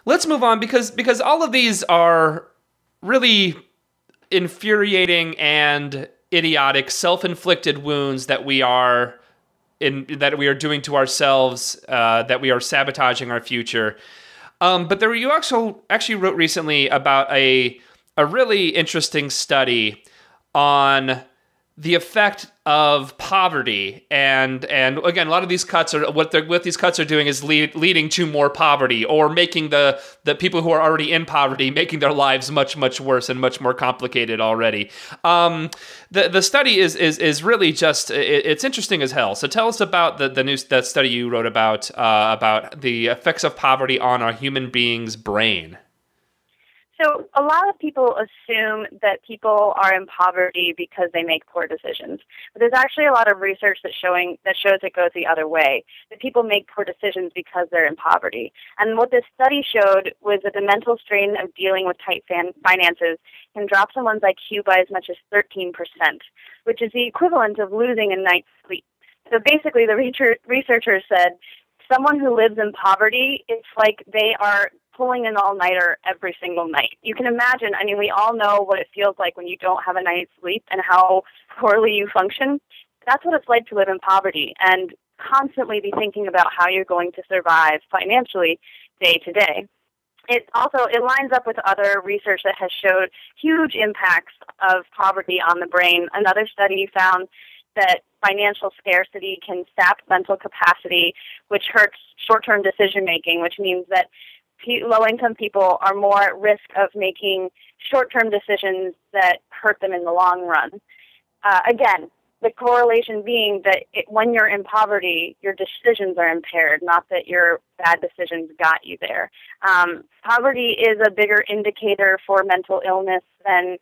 Let's move on because all of these are really infuriating and idiotic, self-inflicted wounds that we are doing to ourselves, that we are sabotaging our future. But you actually wrote recently about a really interesting study on the effect of poverty, and again, a lot of these cuts are what these cuts are doing is leading to more poverty, or making the people who are already in poverty, making their lives much worse and much more complicated already. The study is really just it's interesting as hell. So tell us about that study you wrote about the effects of poverty on a human being's brain. So a lot of people assume that people are in poverty because they make poor decisions. But there's actually a lot of research that shows it goes the other way, that people make poor decisions because they're in poverty. And what this study showed was that the mental strain of dealing with tight finances can drop someone's IQ by as much as 13%, which is the equivalent of losing a night's sleep. So basically the researchers said someone who lives in poverty, it's like they are pulling an all-nighter every single night. You can imagine, I mean, we all know what it feels like when you don't have a night's sleep and how poorly you function. That's what it's like to live in poverty and constantly be thinking about how you're going to survive financially day to day. It lines up with other research that has showed huge impacts of poverty on the brain. Another study found that financial scarcity can sap mental capacity, which hurts short-term decision-making, which means that low-income people are more at risk of making short-term decisions that hurt them in the long run. Again, the correlation being that when you're in poverty, your decisions are impaired, not that your bad decisions got you there. Poverty is a bigger indicator for mental illness than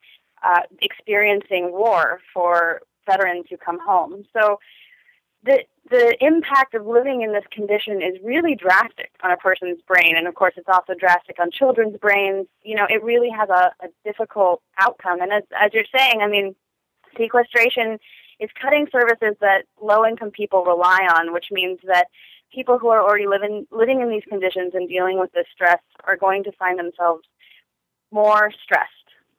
experiencing war for veterans who come home. So the impact of living in this condition is really drastic on a person's brain, and of course it's also drastic on children's brains. You know, it really has a difficult outcome. And as you're saying, I mean, sequestration is cutting services that low-income people rely on, which means that people who are already living in these conditions and dealing with this stress are going to find themselves more stressed.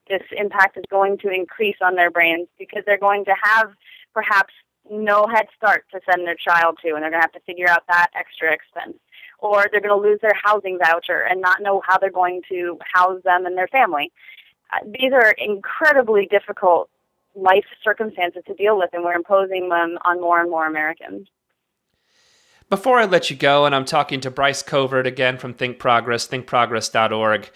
This impact is going to increase on their brains because they're going to have perhaps no head start to send their child to, and they're going to have to figure out that extra expense. Or they're going to lose their housing voucher and not know how they're going to house them and their family. These are incredibly difficult life circumstances to deal with, and we're imposing them on more and more Americans. Before I let you go, and I'm talking to Bryce Covert again from Think Progress, thinkprogress.org,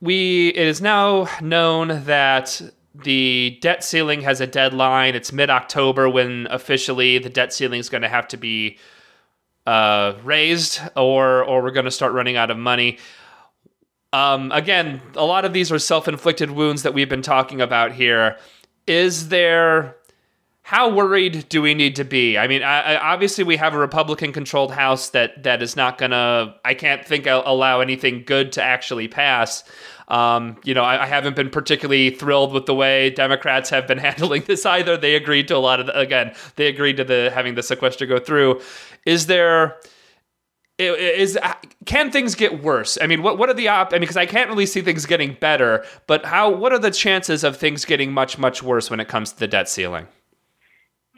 it is now known that the debt ceiling has a deadline. It's mid-October when officially the debt ceiling is going to have to be raised, or we're going to start running out of money. Again, a lot of these are self-inflicted wounds that we've been talking about here. How worried do we need to be? I mean, obviously we have a Republican-controlled House that is not going to, I can't think, allow anything good to actually pass. I haven't been particularly thrilled with the way Democrats have been handling this either. They agreed to having the sequester go through. Can things get worse? I mean, what are because I can't really see things getting better, but what are the chances of things getting much worse when it comes to the debt ceiling?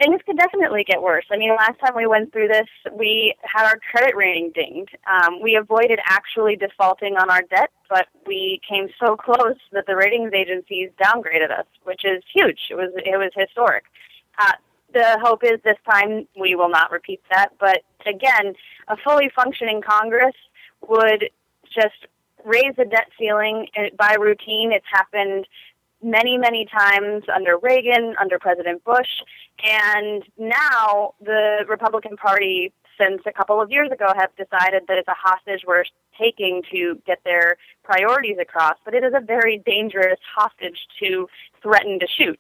Things could definitely get worse. I mean, last time we went through this, we had our credit rating dinged. We avoided actually defaulting on our debt, but we came so close that the ratings agencies downgraded us, which is huge. It was historic. The hope is this time we will not repeat that. But again, a fully functioning Congress would just raise the debt ceiling by routine. It's happened many times under Reagan, under President Bush, and now the Republican Party, since a couple of years ago, have decided that it's a hostage we're taking to get their priorities across, but it is a very dangerous hostage to threaten to shoot.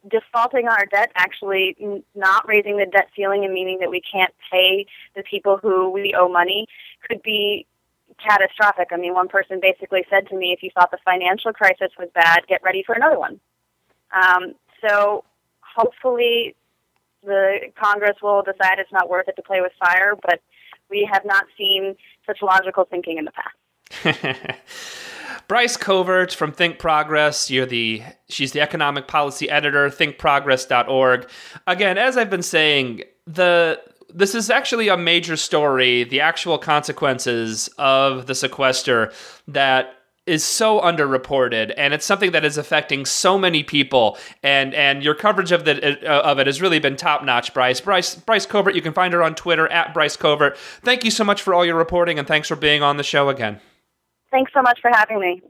Defaulting on our debt, actually not raising the debt ceiling and meaning that we can't pay the people who we owe money, could be catastrophic. I mean, one person basically said to me, if you thought the financial crisis was bad, get ready for another one. So hopefully the Congress will decide it's not worth it to play with fire, but We have not seen such logical thinking in the past. Bryce Covert from Think Progress. She's the economic policy editor, thinkprogress.org. Again, as I've been saying, this is actually a major story, the actual consequences of the sequester that is so underreported, and it's something that is affecting so many people. And your coverage of it has really been top notch, Bryce. Bryce Covert. You can find her on Twitter at Bryce Covert. Thank you so much for all your reporting, and thanks for being on the show again. Thanks so much for having me.